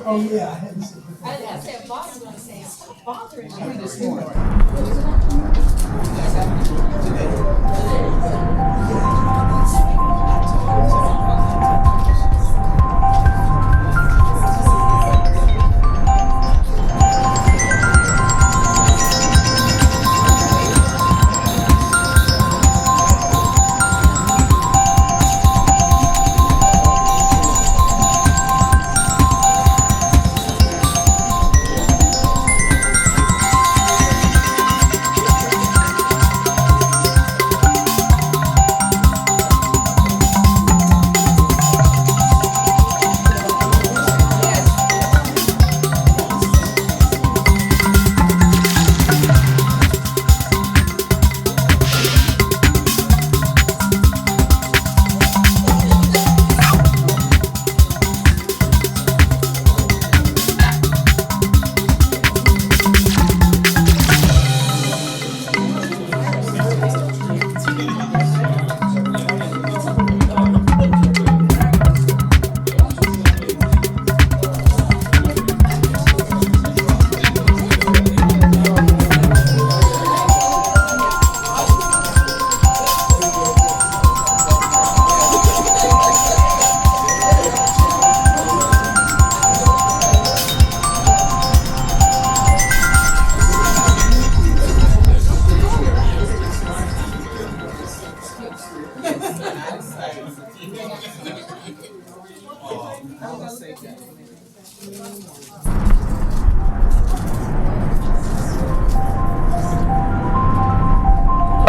Oh, yeah, I hadn't seen it. I didn't say a father, I was gonna say, stop bothering me this morning.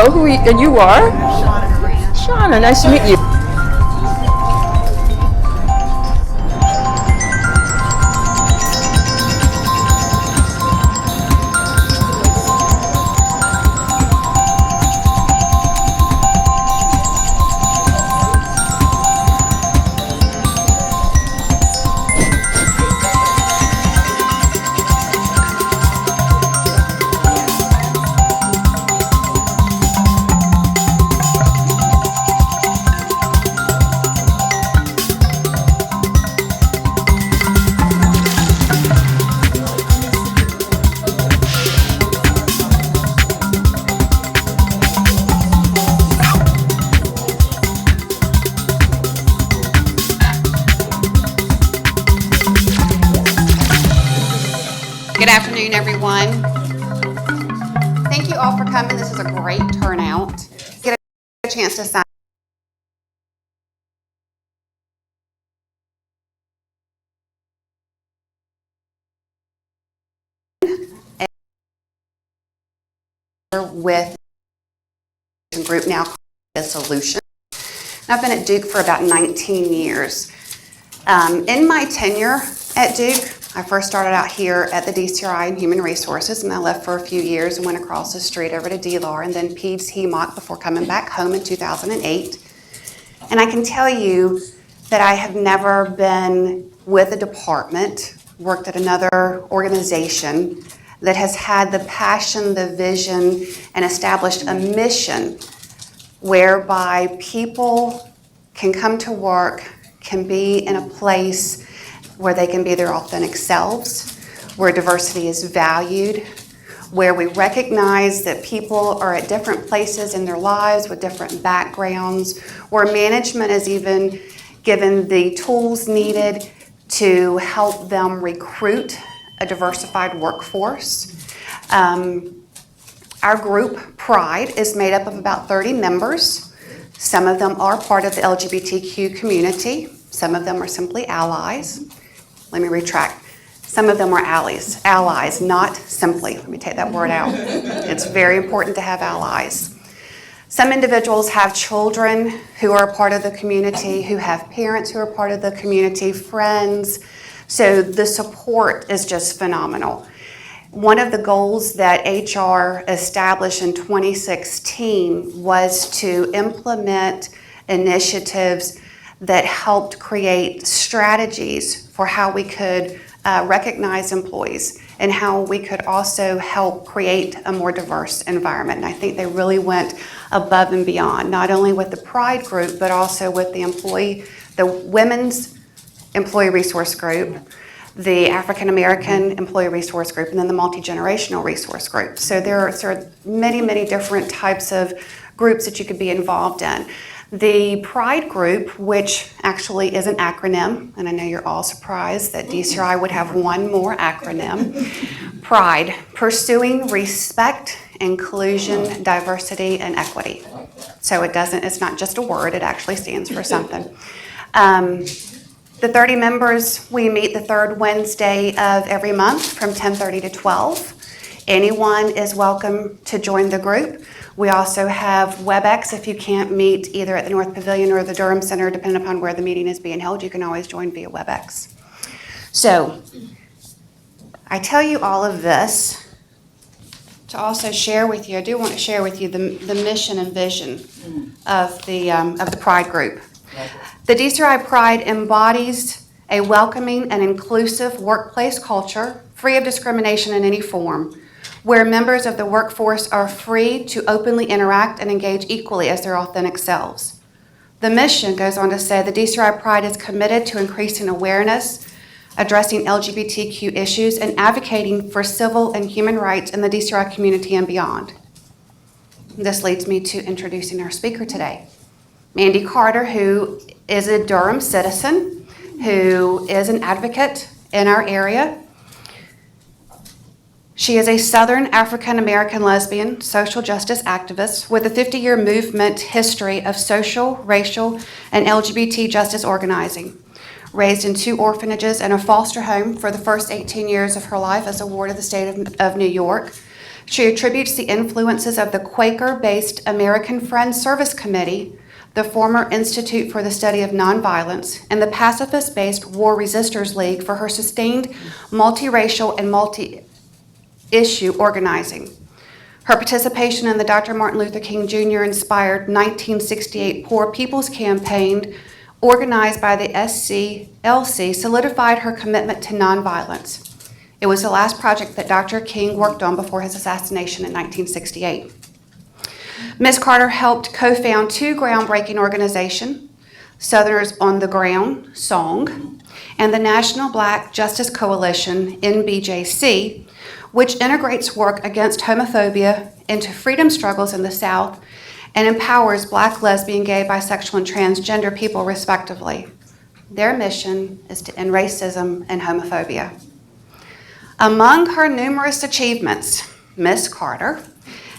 Oh, and you are? Shauna, nice to meet you. Good afternoon, everyone. Thank you all for coming. This is a great turnout. Get a chance to sign. With a group now called The Solution. I've been at Duke for about 19 years. In my tenure at Duke, I first started out here at the DCRI in Human Resources, and I left for a few years and went across the street over to DLR and then PEDS HEMOC before coming back home in 2008. And I can tell you that I have never been with a department, worked at another organization that has had the passion, the vision, and established a mission whereby people can come to work, can be in a place where they can be their authentic selves, where diversity is valued, where we recognize that people are at different places in their lives with different backgrounds, where management is even given the tools needed to help them recruit a diversified workforce. Our group, Pride, is made up of about 30 members. Some of them are part of the LGBTQ community. Some of them are simply allies. Let me retract. Some of them are allies, not simply. Let me take that word out. It's very important to have allies. Some individuals have children who are a part of the community, who have parents who are part of the community, friends. So the support is just phenomenal. One of the goals that HR established in 2016 was to implement initiatives that helped create strategies for how we could recognize employees and how we could also help create a more diverse environment. And I think they really went above and beyond, not only with the Pride group, but also with the Women's Employee Resource Group, the African American Employee Resource Group, and then the Multi-Generational Resource Group. So there are many, many different types of groups that you could be involved in. The Pride group, which actually is an acronym, and I know you're all surprised that DCRI would have one more acronym. Pride, pursuing respect, inclusion, diversity, and equity. So it's not just a word, it actually stands for something. The 30 members, we meet the third Wednesday of every month from 10:30 to 12. Anyone is welcome to join the group. We also have WebEx. If you can't meet either at the North Pavilion or the Durham Center, depending upon where the meeting is being held, you can always join via WebEx. So, I tell you all of this to also share with you, I do want to share with you the mission and vision of the Pride group. The DCRI Pride embodies a welcoming and inclusive workplace culture, free of discrimination in any form, where members of the workforce are free to openly interact and engage equally as their authentic selves. The mission goes on to say the DCRI Pride is committed to increasing awareness, addressing LGBTQ issues, and advocating for civil and human rights in the DCRI community and beyond. This leads me to introducing our speaker today, Mandy Carter, who is a Durham citizen, who is an advocate in our area. She is a Southern African American lesbian social justice activist with a 50-year movement history of social, racial, and LGBT justice organizing. Raised in 2 orphanages and a foster home for the first 18 years of her life as a ward of the state of New York, she attributes the influences of the Quaker-based American Friends Service Committee, the former Institute for the Study of Nonviolence, and the pacifist-based War Resisters League for her sustained multiracial and multi-issue organizing. Her participation in the Dr. Martin Luther King Jr. inspired 1968 Poor People's Campaign, organized by the SCLC, solidified her commitment to nonviolence. It was the last project that Dr. King worked on before his assassination in 1968. Ms. Carter helped co-found 2 groundbreaking organizations, Southerners on the Ground, SONG, and the National Black Justice Coalition, NBJC, which integrates work against homophobia into freedom struggles in the South and empowers Black, lesbian, gay, bisexual, and transgender people respectively. Their mission is to end racism and homophobia. Among her numerous achievements, Ms. Carter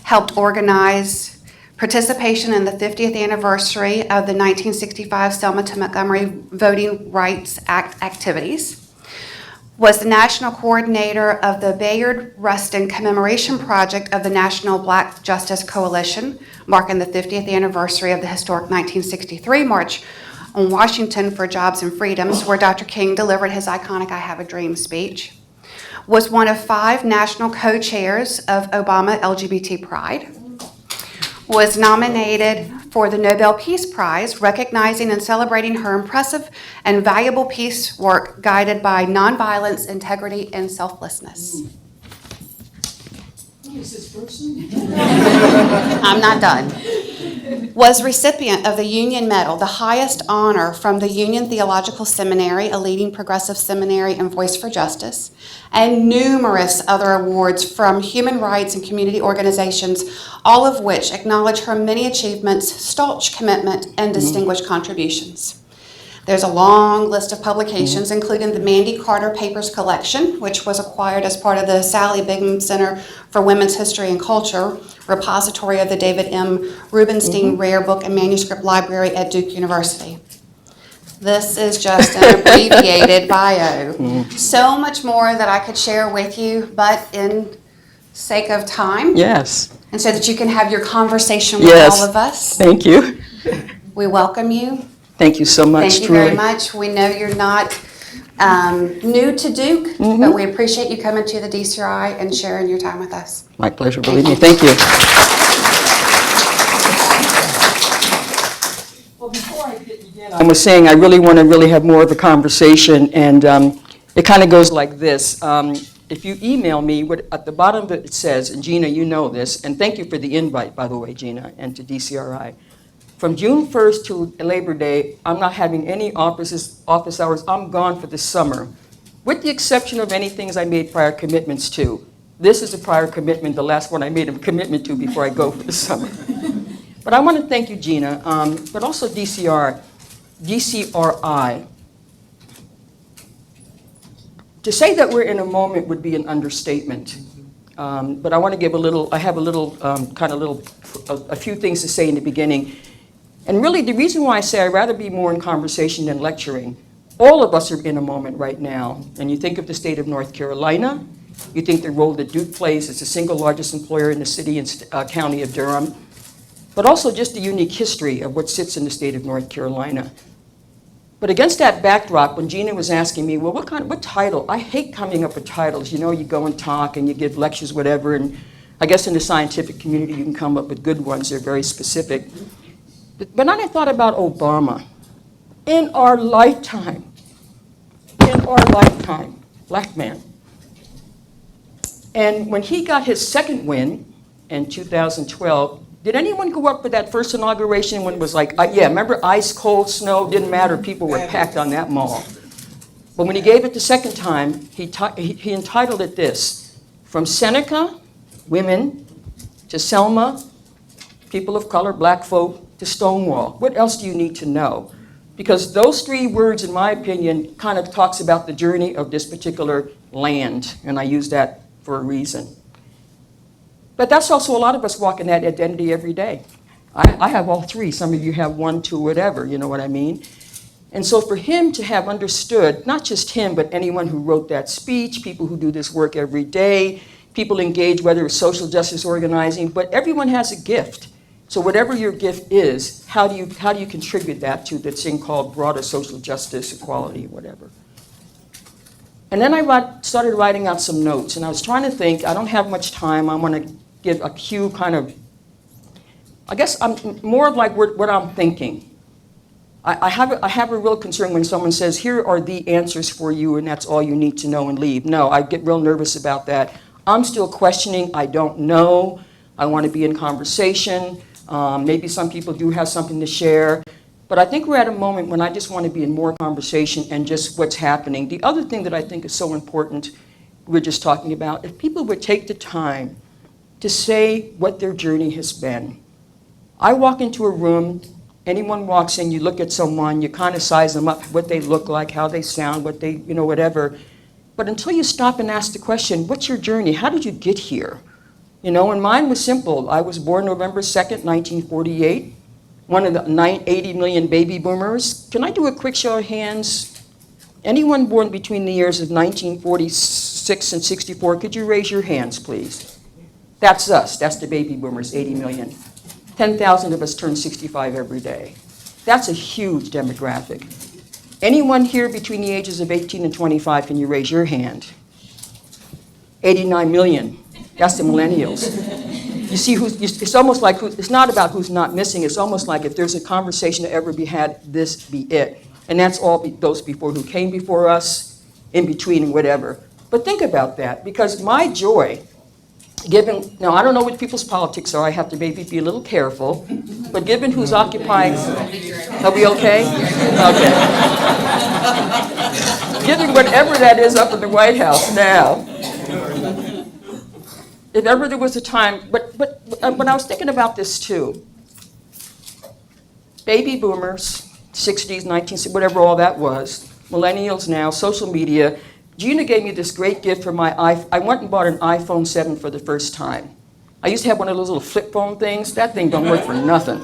helped organize participation in the 50th anniversary of the 1965 Selma to Montgomery Voting Rights Act activities, was the national coordinator of the Bayard-Rustin Commemoration Project of the National Black Justice Coalition, marking the 50th anniversary of the historic 1963 March on Washington for Jobs and Freedoms, where Dr. King delivered his iconic I Have a Dream speech. Was one of 5 national co-chairs of Obama LGBT Pride. Was nominated for the Nobel Peace Prize, recognizing and celebrating her impressive and valuable peace work guided by nonviolence, integrity, and selflessness. Who is this person? I'm not done. Was recipient of the Union Medal, the highest honor from the Union Theological Seminary, a leading progressive seminary and voice for justice, and numerous other awards from human rights and community organizations, all of which acknowledge her many achievements, staunch commitment, and distinguished contributions. There's a long list of publications, including the Mandy Carter Papers Collection, which was acquired as part of the Sally Bingham Center for Women's History and Culture, repository of the David M. Rubenstein Rare Book and Manuscript Library at Duke University. This is just an abbreviated bio. So much more that I could share with you, but in sake of time, Yes. and so that you can have your conversation with Yes. all of us, Thank you. we welcome you. Thank you so much, Thank you truly. very much. We know you're not new to Duke, but we appreciate you coming to the DCRI and sharing your time with us. My pleasure, believe me. Thank you. Well, before I begin, I was saying I really want to have more of a conversation, and it kind of goes like this. If you email me, at the bottom of it says, and Gina, you know this, and thank you for the invite, by the way, Gina, and to DCRI. From June 1st to Labor Day, I'm not having any office hours. I'm gone for the summer, with the exception of any things I made prior commitments to. This is a prior commitment, the last one I made a commitment to before I go for the summer. But I want to thank you, Gina, but also DCRI. To say that we're in a moment would be an understatement. But I want to give a few things to say in the beginning. And really, the reason why I say I'd rather be more in conversation than lecturing, all of us are in a moment right now. And you think of the state of North Carolina, you think the role that Duke plays as the single largest employer in the city and county of Durham, but also just the unique history of what sits in the state of North Carolina. But against that backdrop, when Gina was asking me, well, what title? I hate coming up with titles. You know, you go and talk and you give lectures, whatever, and I guess in the scientific community you can come up with good ones. They're very specific. But then I thought about Obama. In our lifetime, black man. And when he got his second win in 2012, did anyone go up for that first inauguration when it was like, yeah, remember ice, cold, snow, didn't matter, people were packed on that mall. But when he gave it the second time, he entitled it this: From Seneca, women, to Selma, people of color, black folk, to Stonewall. What else do you need to know? Because those 3 words, in my opinion, kind of talks about the journey of this particular land, and I use that for a reason. But that's also a lot of us walking that identity every day. I have all 3. Some of you have 1, 2, whatever, you know what I mean? And so for him to have understood, not just him, but anyone who wrote that speech, people who do this work every day, people engaged, whether it's social justice organizing, but everyone has a gift. So whatever your gift is, how do you contribute that to the thing called broader social justice, equality, whatever? And then I started writing out some notes, and I was trying to think. I don't have much time. I want to give a few kind of, I guess I'm more of like what I'm thinking. I have a real concern when someone says, here are the answers for you, and that's all you need to know and leave. No, I get real nervous about that. I'm still questioning. I don't know. I want to be in conversation. Maybe some people do have something to share. But I think we're at a moment when I just want to be in more conversation and just what's happening. The other thing that I think is so important, we're just talking about, if people would take the time to say what their journey has been. I walk into a room, anyone walks in, you look at someone, you kind of size them up, what they look like, how they sound, what they, whatever. But until you stop and ask the question, what's your journey? How did you get here? And mine was simple. I was born November 2nd, 1948, one of the 80 million baby boomers. Can I do a quick show of hands? Anyone born between the years of 1946 and 64, could you raise your hands, please? That's us. That's the baby boomers, 80 million. 10,000 of us turn 65 every day. That's a huge demographic. Anyone here between the ages of 18 and 25, can you raise your hand? 89 million. That's the millennials. You see, it's almost like, it's not about who's not missing. It's almost like if there's a conversation to ever be had, this be it. And that's all those before who came before us, in between, and whatever. But think about that, because my joy, given, now I don't know what people's politics are, I have to maybe be a little careful, but given who's occupying, are we okay? Okay. Given whatever that is up in the White House now, if ever there was a time, but I was thinking about this too. Baby boomers, 60s, 1960s, whatever all that was, millennials now, social media. Gina gave me this great gift for my iPhone. I went and bought an iPhone 7 for the first time. I used to have one of those little flip phone things. That thing don't work for nothing.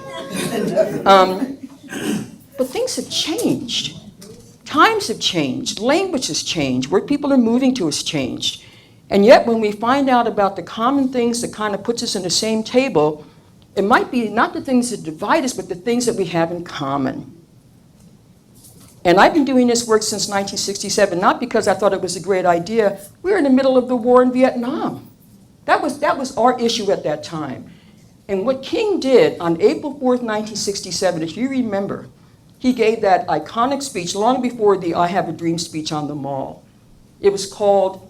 But things have changed. Times have changed. Language has changed. Where people are moving to has changed. And yet when we find out about the common things that kind of puts us in the same table, it might be not the things that divide us, but the things that we have in common. And I've been doing this work since 1967, not because I thought it was a great idea. We were in the middle of the war in Vietnam. That was our issue at that time. And what King did on April 4th, 1967, if you remember, he gave that iconic speech long before the I Have a Dream speech on the Mall. It was called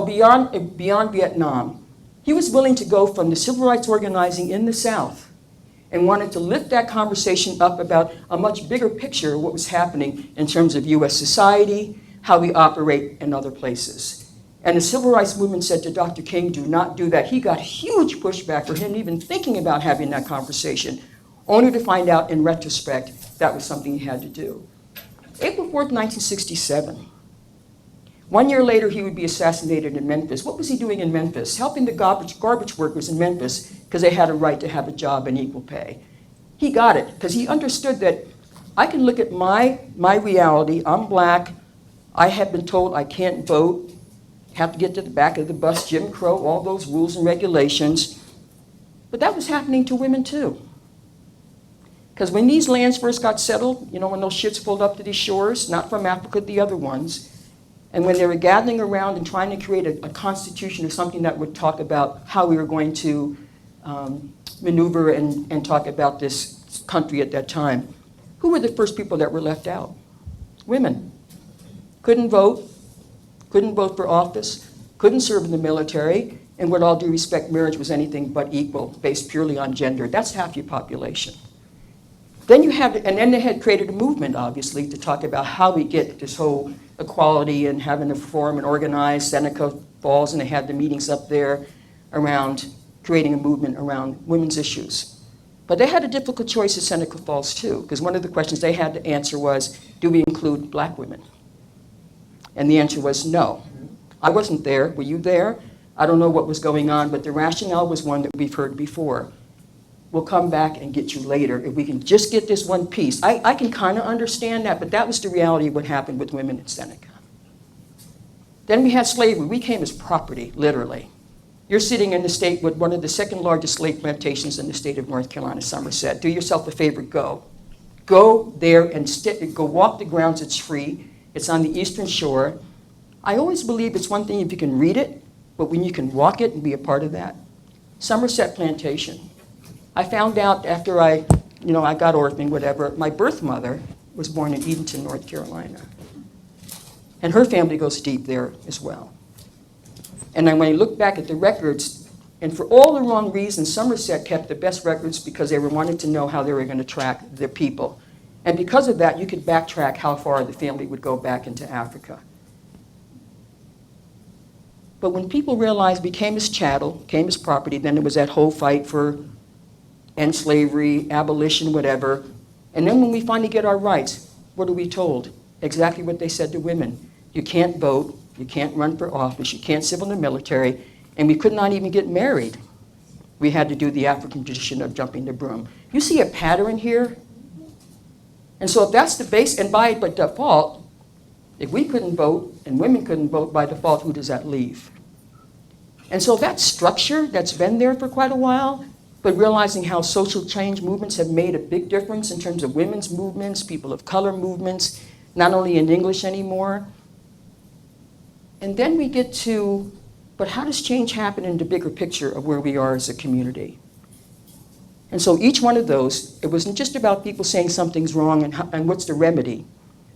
Beyond Vietnam. He was willing to go from the civil rights organizing in the South and wanted to lift that conversation up about a much bigger picture of what was happening in terms of U.S. society, how we operate in other places. And the civil rights movement said to Dr. King, do not do that. He got huge pushback for him even thinking about having that conversation, only to find out in retrospect that was something he had to do. April 4th, 1967. 1 year later, he would be assassinated in Memphis. What was he doing in Memphis? Helping the garbage workers in Memphis because they had a right to have a job and equal pay. He got it because he understood that I can look at my reality. I'm black. I have been told I can't vote, have to get to the back of the bus, Jim Crow, all those rules and regulations. But that was happening to women too. Because when these lands first got settled, you know, when those ships pulled up to these shores, not from Africa, the other ones, and when they were gathering around and trying to create a constitution or something that would talk about how we were going to maneuver and talk about this country at that time, who were the first people that were left out? Women. Couldn't vote for office, couldn't serve in the military, and with all due respect, marriage was anything but equal, based purely on gender. That's half your population. Then you have, and then they had created a movement, obviously, to talk about how we get this whole equality and having to form and organize Seneca Falls, and they had the meetings up there around creating a movement around women's issues. But they had a difficult choice at Seneca Falls too, because one of the questions they had to answer was, do we include black women? And the answer was no. I wasn't there. Were you there? I don't know what was going on, but the rationale was one that we've heard before. We'll come back and get you later if we can just get this one piece. I can kind of understand that, but that was the reality of what happened with women in Seneca. Then we had slavery. We came as property, literally. You're sitting in the state with one of the second largest slave plantations in the state of North Carolina, Somerset. Do yourself a favor, go. Go there and go walk the grounds. It's free. It's on the eastern shore. I always believe it's one thing if you can read it, but when you can walk it and be a part of that. Somerset Plantation. I found out after I got orphaned, whatever, my birth mother was born in Edenton, North Carolina. And her family goes deep there as well. And then when you look back at the records, and for all the wrong reasons, Somerset kept the best records because they were wanting to know how they were going to track their people. And because of that, you could backtrack how far the family would go back into Africa. But when people realized we came as chattel, came as property, then there was that whole fight for end slavery, abolition, whatever. And then when we finally get our rights, what are we told? Exactly what they said to women. You can't vote, you can't run for office, you can't serve in the military, and we could not even get married. We had to do the African tradition of jumping the broom. You see a pattern here? And so if that's the base, and by default, if we couldn't vote and women couldn't vote by default, who does that leave? And so that structure that's been there for quite a while, but realizing how social change movements have made a big difference in terms of women's movements, people of color movements, not only in English anymore. And then we get to, but how does change happen in the bigger picture of where we are as a community? And so each one of those, it wasn't just about people saying something's wrong and what's the remedy.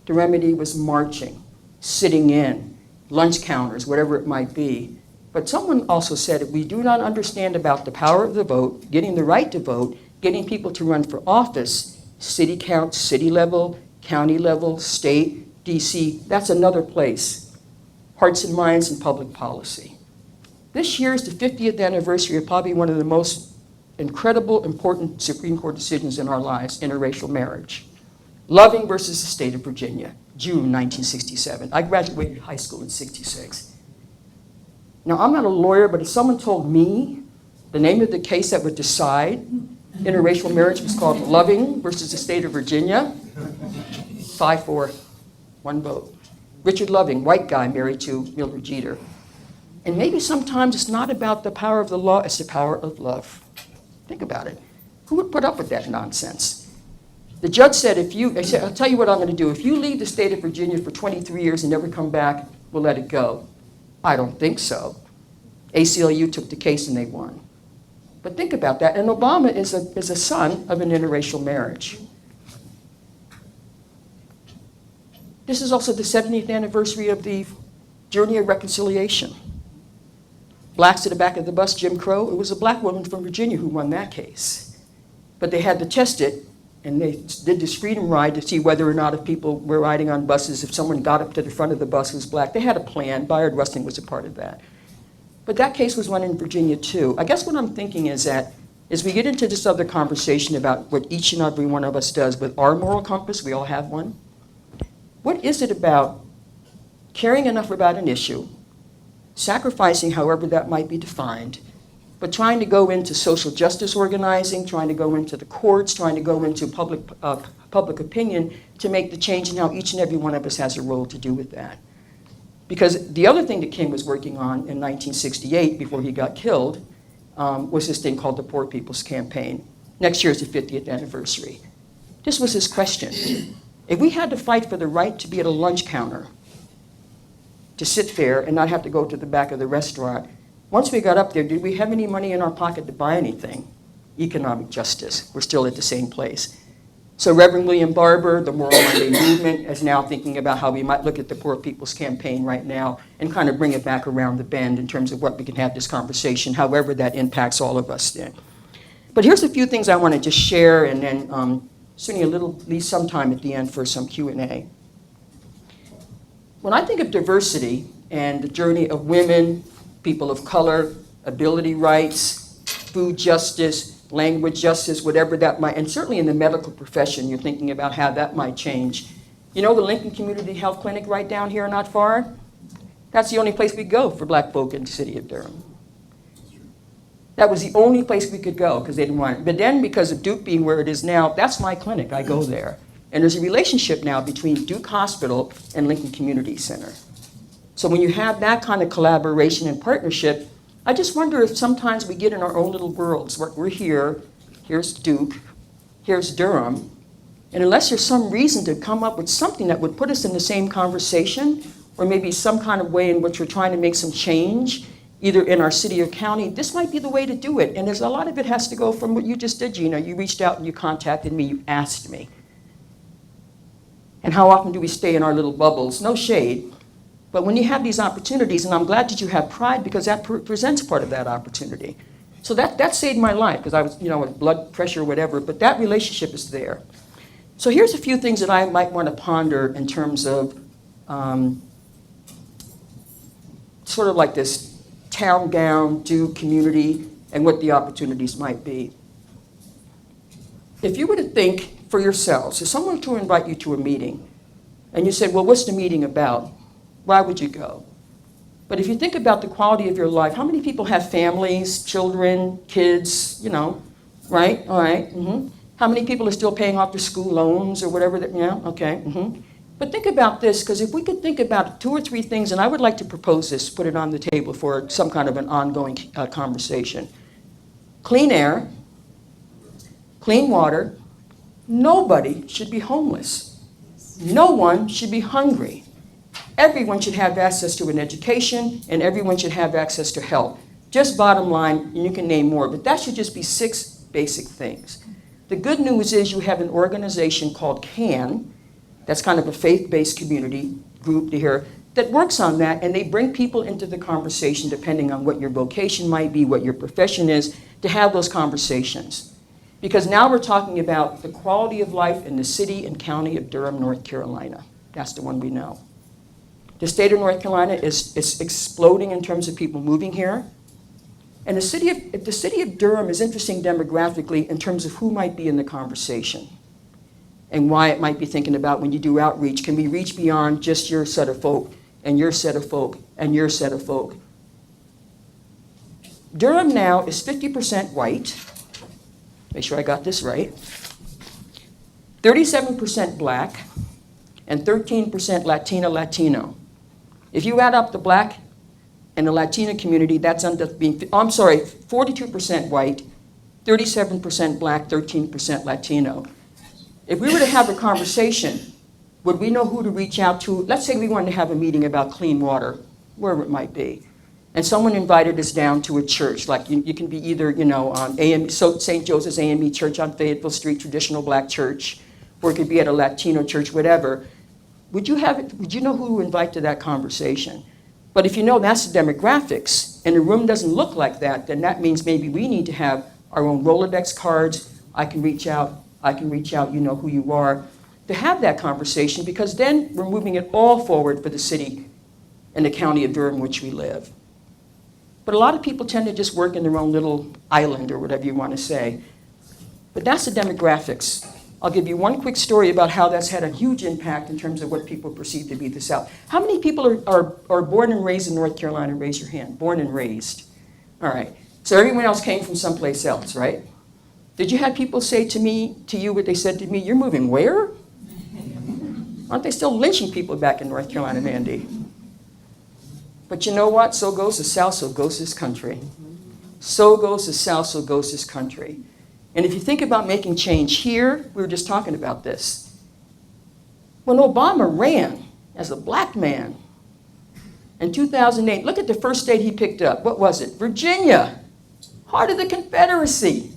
The remedy was marching, sitting in, lunch counters, whatever it might be. But someone also said, if we do not understand about the power of the vote, getting the right to vote, getting people to run for office, city count, city level, county level, state, DC, that's another place. Hearts and minds and public policy. This year is the 50th anniversary of probably one of the most incredible, important Supreme Court decisions in our lives, interracial marriage. Loving versus the state of Virginia, June 1967. I graduated high school in '66. Now, I'm not a lawyer, but if someone told me the name of the case that would decide interracial marriage was called Loving versus the state of Virginia, 5-4, one vote. Richard Loving, white guy married to Mildred Jeter. And maybe sometimes it's not about the power of the law, it's the power of love. Think about it. Who would put up with that nonsense? The judge said, I'll tell you what I'm going to do. If you leave the state of Virginia for 23 years and never come back, we'll let it go. I don't think so. ACLU took the case and they won. But think about that. And Obama is a son of an interracial marriage. This is also the 70th anniversary of the Journey of Reconciliation. Blacks at the back of the bus, Jim Crow, it was a black woman from Virginia who won that case. But they had to test it, and they did this freedom ride to see whether or not if people were riding on buses, if someone got up to the front of the bus who was black. They had a plan. Bayard Rustin was a part of that. But that case was won in Virginia too. I guess what I'm thinking is that as we get into this other conversation about what each and every one of us does with our moral compass, we all have one, what is it about caring enough about an issue, sacrificing however that might be defined, but trying to go into social justice organizing, trying to go into the courts, trying to go into public opinion to make the change in how each and every one of us has a role to do with that. Because the other thing that King was working on in 1968, before he got killed, was this thing called the Poor People's Campaign. Next year is the 50th anniversary. This was his question. If we had to fight for the right to be at a lunch counter, to sit there and not have to go to the back of the restaurant, once we got up there, did we have any money in our pocket to buy anything? Economic justice. We're still at the same place. So Reverend William Barber, the Moral Monday movement, is now thinking about how we might look at the Poor People's Campaign right now and kind of bring it back around the bend in terms of what we can have this conversation, however that impacts all of us then. But here's a few things I want to just share and then certainly leave some time at the end for some Q&A. When I think of diversity and the journey of women, people of color, ability rights, food justice, language justice, whatever that might, and certainly in the medical profession, you're thinking about how that might change. You know the Lincoln Community Health Clinic right down here not far? That's the only place we go for black folk in the city of Durham. That was the only place we could go because they didn't want it. But then because of Duke being where it is now, that's my clinic, I go there. And there's a relationship now between Duke Hospital and Lincoln Community Center. So when you have that kind of collaboration and partnership, I just wonder if sometimes we get in our own little worlds. We're here, here's Duke, here's Durham, and unless there's some reason to come up with something that would put us in the same conversation, or maybe some kind of way in which we're trying to make some change, either in our city or county, this might be the way to do it. And there's a lot of it has to go from what you just did, Gina. You reached out and you contacted me, you asked me. And how often do we stay in our little bubbles? No shade. But when you have these opportunities, and I'm glad that you have pride because that presents part of that opportunity. So that saved my life because I was, with blood pressure or whatever, but that relationship is there. So here's a few things that I might want to ponder in terms of sort of like this town gown, Duke community, and what the opportunities might be. If you were to think for yourselves, if someone were to invite you to a meeting, and you said, well, what's the meeting about? Why would you go? But if you think about the quality of your life, how many people have families, children, kids, right? All right. Mm-hmm. How many people are still paying off their school loans or whatever? Okay. Mm-hmm. But think about this, because if we could think about 2 or 3 things, and I would like to propose this, put it on the table for some kind of an ongoing conversation. Clean air, clean water. Nobody should be homeless. No one should be hungry. Everyone should have access to an education, and everyone should have access to health. Just bottom line, and you can name more, but that should just be 6 basic things. The good news is you have an organization called CAN, that's kind of a faith-based community group here, that works on that, and they bring people into the conversation depending on what your vocation might be, what your profession is, to have those conversations. Because now we're talking about the quality of life in the city and county of Durham, North Carolina. That's the one we know. The state of North Carolina is exploding in terms of people moving here. And the city of Durham is interesting demographically in terms of who might be in the conversation and why it might be thinking about when you do outreach. Can we reach beyond just your set of folk and your set of folk and your set of folk? Durham now is 50% white. Make sure I got this right. 37% black and 13% Latino. If you add up the black and the Latino community, that's ends up being, 42% white, 37% black, 13% Latino. If we were to have a conversation, would we know who to reach out to? Let's say we wanted to have a meeting about clean water, wherever it might be. And someone invited us down to a church, like you can be either, on St. Joseph's AME Church on Fayetteville Street, traditional black church, or it could be at a Latino church, whatever. Would you know who to invite to that conversation? But if you know that's the demographics, and the room doesn't look like that, then that means maybe we need to have our own Rolodex cards. I can reach out, you know who you are, to have that conversation, because then we're moving it all forward for the city and the county of Durham in which we live. But a lot of people tend to just work in their own little island, or whatever you want to say. But that's the demographics. I'll give you one quick story about how that's had a huge impact in terms of what people perceive to be the South. How many people are born and raised in North Carolina? Raise your hand. Born and raised. All right. So everyone else came from someplace else, right? Did you have people say to you what they said to me? You're moving where? Aren't they still lynching people back in North Carolina, Mandy? But you know what? So goes the South, so goes this country. So goes the South, so goes this country. And if you think about making change here, we were just talking about this. When Obama ran as a black man in 2008, look at the first state he picked up. What was it? Virginia, heart of the Confederacy.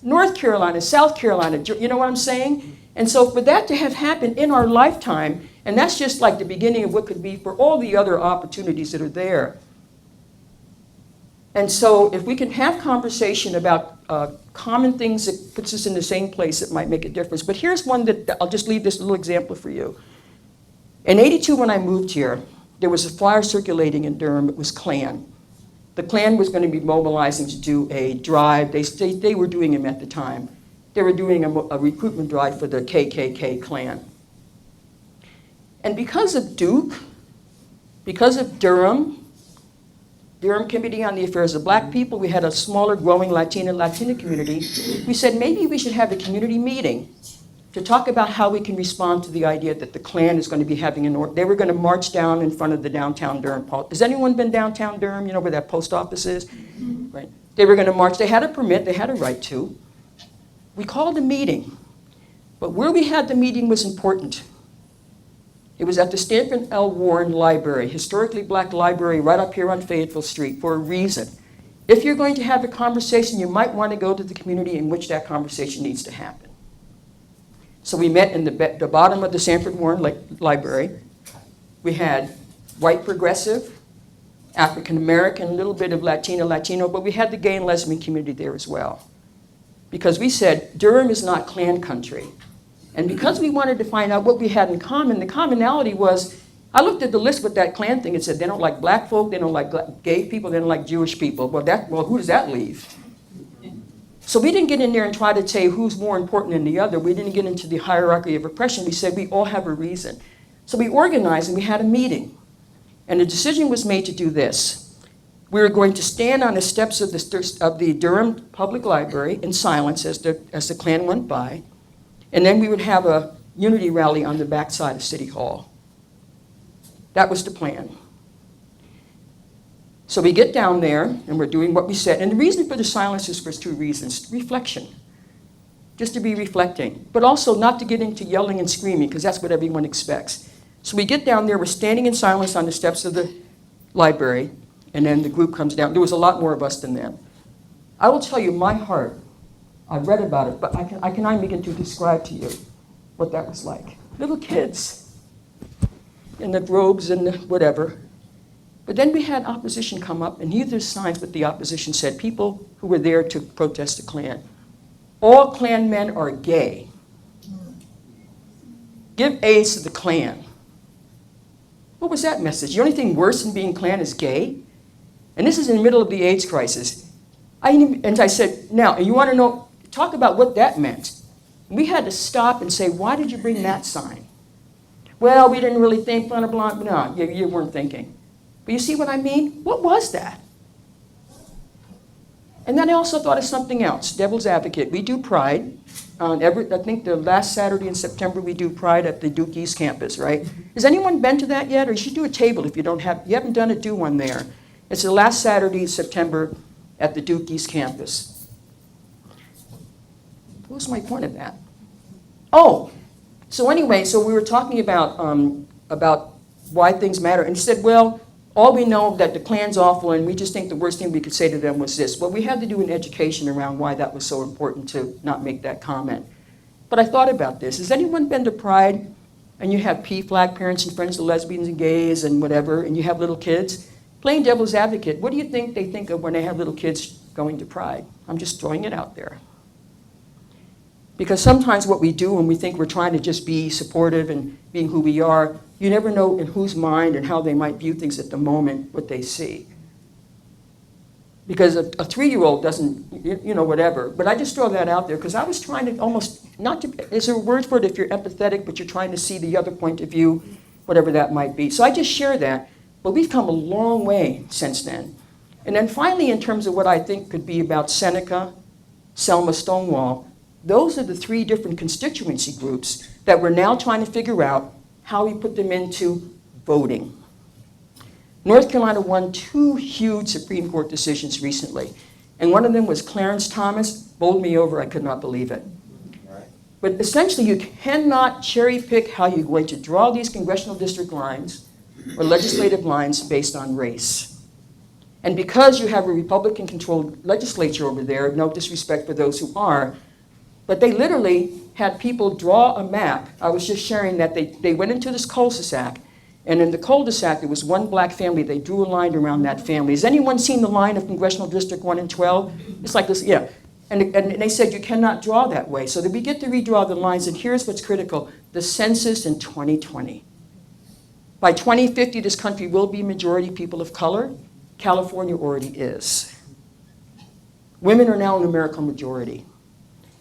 North Carolina, South Carolina, you know what I'm saying? And so for that to have happened in our lifetime, and that's just like the beginning of what could be for all the other opportunities that are there. And so if we can have conversation about common things that puts us in the same place, it might make a difference. But here's one that I'll just leave this little example for you. In '82, when I moved here, there was a flyer circulating in Durham. It was Klan. The Klan was going to be mobilizing to do a drive. They were doing them at the time. They were doing a recruitment drive for the KKK Klan. And because of Duke, because of Durham Committee on the Affairs of Black People, we had a smaller growing Latina community. We said maybe we should have a community meeting to talk about how we can respond to the idea that the Klan is going to be having they were going to march down in front of the downtown Durham. Has anyone been downtown Durham? You know where that post office is? Mm-hmm. Right. They were going to march. They had a permit. They had a right to. We called a meeting. But where we had the meeting was important. It was at the Stanford L. Warren Library, historically black library right up here on Fayetteville Street, for a reason. If you're going to have a conversation, you might want to go to the community in which that conversation needs to happen. So we met in the bottom of the Stanford Warren Library. We had white progressive, African American, a little bit of Latino, but we had the gay and lesbian community there as well. Because we said, Durham is not Klan country. And because we wanted to find out what we had in common, the commonality was, I looked at the list with that Klan thing and said, they don't like black folk, they don't like gay people, they don't like Jewish people. Well, who does that leave? So we didn't get in there and try to say who's more important than the other. We didn't get into the hierarchy of oppression. We said we all have a reason. So we organized and we had a meeting. And the decision was made to do this. We were going to stand on the steps of the Durham Public Library in silence as the Klan went by. And then we would have a unity rally on the backside of City Hall. That was the plan. So we get down there, and we're doing what we said. And the reason for the silence is for 2 reasons. Reflection. just to be reflecting, but also not to get into yelling and screaming, because that's what everyone expects. So we get down there, we're standing in silence on the steps of the library, and then the group comes down. There was a lot more of us than them. I will tell you, my heart, I've read about it, but I cannot begin to describe to you what that was like. Little kids in the robes and the whatever. But then we had opposition come up, and here are the signs what the opposition said, people who were there to protest the Klan. All Klan men are gay. Give AIDS to the Klan. What was that message? The only thing worse than being Klan is gay? And this is in the middle of the AIDS crisis. And I said, now, you want to know, talk about what that meant. We had to stop and say, why did you bring that sign? Well, we didn't really think, blah, blah, blah. No, you weren't thinking. But you see what I mean? What was that? And then I also thought of something else, devil's advocate. We do Pride. I think the last Saturday in September we do Pride at the Duke East campus, right? Has anyone been to that yet? Or you should do a table if you haven't done it, do one there. It's the last Saturday in September at the Duke East campus. What was my point of that? Oh, so anyway, so we were talking about why things matter. And he said, well, all we know that the Klan's awful, and we just think the worst thing we could say to them was this. Well, we had to do an education around why that was so important to not make that comment. But I thought about this. Has anyone been to Pride, and you have P-flag parents and friends of lesbians and gays and whatever, and you have little kids? Playing devil's advocate, what do you think they think of when they have little kids going to Pride? I'm just throwing it out there. Because sometimes what we do when we think we're trying to just be supportive and being who we are, you never know in whose mind and how they might view things at the moment, what they see. Because a 3-year-old doesn't, whatever. But I just throw that out there because I was trying to almost, is there a word for it if you're empathetic, but you're trying to see the other point of view, whatever that might be. So I just share that. But we've come a long way since then. And then finally, in terms of what I think could be about Seneca, Selma, Stonewall, those are the 3 different constituency groups that we're now trying to figure out how we put them into voting. North Carolina won 2 huge Supreme Court decisions recently. And one of them was Clarence Thomas, bowled me over, I could not believe it. But essentially, you cannot cherry pick how you're going to draw these congressional district lines or legislative lines based on race. And because you have a Republican-controlled legislature over there, no disrespect for those who are, but they literally had people draw a map. I was just sharing that they went into this cul-de-sac, and in the cul-de-sac there was one black family. They drew a line around that family. Has anyone seen the line of Congressional District 1 and 12? It's like this, yeah. And they said you cannot draw that way. So that we get to redraw the lines, and here's what's critical. The census in 2020. By 2050, this country will be majority people of color. California already is. Women are now a numerical majority.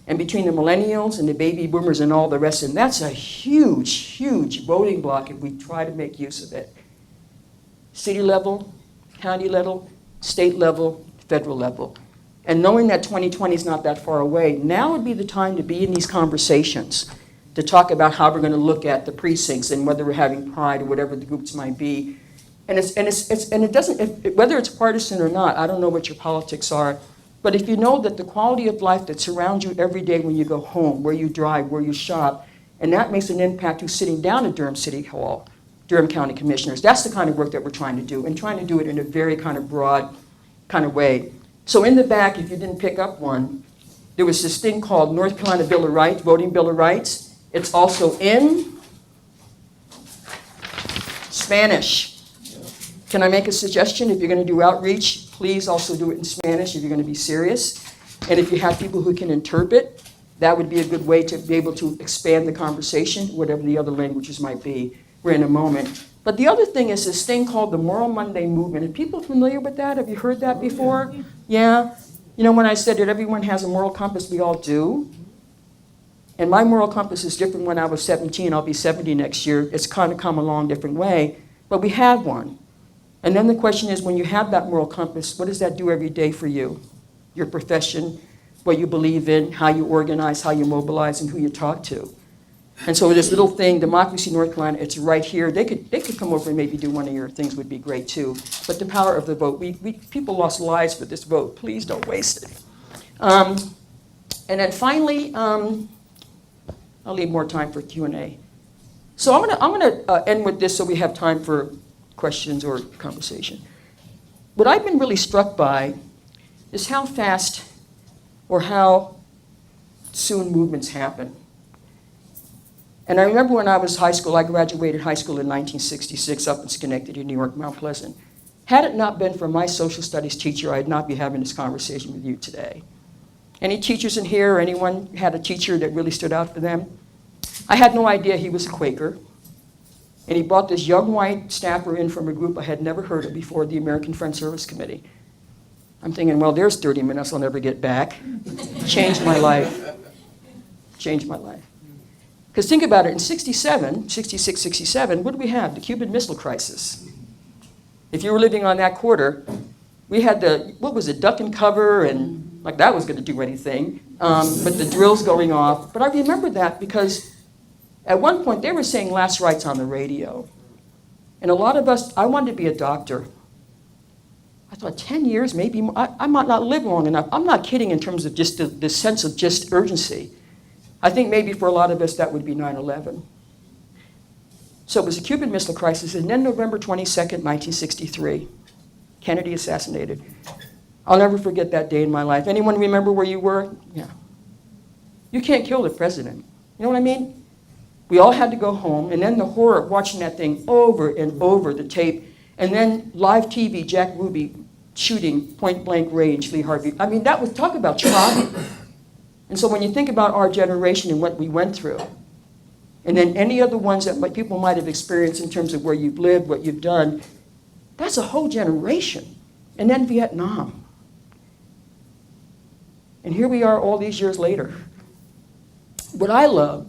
And between the millennials and the baby boomers and all the rest, and that's a huge, huge voting block if we try to make use of it. City level, county level, state level, federal level. And knowing that 2020 is not that far away, now would be the time to be in these conversations, to talk about how we're going to look at the precincts and whether we're having pride or whatever the groups might be. And it doesn't, whether it's partisan or not, I don't know what your politics are, but if you know that the quality of life that surrounds you every day when you go home, where you drive, where you shop, and that makes an impact who's sitting down at Durham City Hall, Durham County Commissioners, that's the kind of work that we're trying to do, and trying to do it in a very kind of broad kind of way. So in the back, if you didn't pick up one, there was this thing called North Carolina Bill of Rights, Voting Bill of Rights. It's also in Spanish. Can I make a suggestion? If you're going to do outreach, please also do it in Spanish if you're going to be serious. And if you have people who can interpret, that would be a good way to be able to expand the conversation, whatever the other languages might be. We're in a moment. But the other thing is this thing called the Moral Monday movement. Are people familiar with that? Have you heard that before? Yeah? You know, when I said that everyone has a moral compass, we all do. And my moral compass is different when I was 17. I'll be 70 next year. It's kind of come along a different way. But we have one. And then the question is, when you have that moral compass, what does that do every day for you? Your profession, what you believe in, how you organize, how you mobilize, and who you talk to. And so this little thing, Democracy North Carolina, it's right here. They could come over and maybe do one of your things would be great too. But the power of the vote, people lost lives for this vote. Please don't waste it. And then finally, I'll leave more time for Q&A. So I'm gonna end with this so we have time for questions or conversation. What I've been really struck by is how fast or how soon movements happen. And I remember when I was high school, I graduated high school in 1966 up in Schenectady, New York, Mount Pleasant. Had it not been for my social studies teacher, I'd not be having this conversation with you today. Any teachers in here or anyone had a teacher that really stood out for them? I had no idea he was a Quaker. And he brought this young white staffer in from a group I had never heard of before, the American Friends Service Committee. I'm thinking, well, there's 30 minutes I'll never get back. Changed my life. Changed my life. Because think about it, in 67, 66, 67, what did we have? The Cuban Missile Crisis. If you were living on that quarter, we had the, what was it, duck and cover, and like that was going to do anything, but the drills going off. But I remember that because at one point they were saying last rites on the radio. And a lot of us, I wanted to be a doctor. I thought 10 years, maybe more, I might not live long enough. I'm not kidding in terms of just the sense of just urgency. I think maybe for a lot of us that would be 9/11. So it was a Cuban Missile Crisis, and then November 22nd, 1963, Kennedy assassinated. I'll never forget that day in my life. Anyone remember where you were? Yeah. You can't kill the president. You know what I mean? We all had to go home, and then the horror of watching that thing over and over, the tape, and then live TV, Jack Ruby shooting point blank range, Lee Harvey. I mean, that was, talk about trauma. And so when you think about our generation and what we went through, and then any other ones that people might have experienced in terms of where you've lived, what you've done, that's a whole generation. And then Vietnam. And here we are all these years later. What I love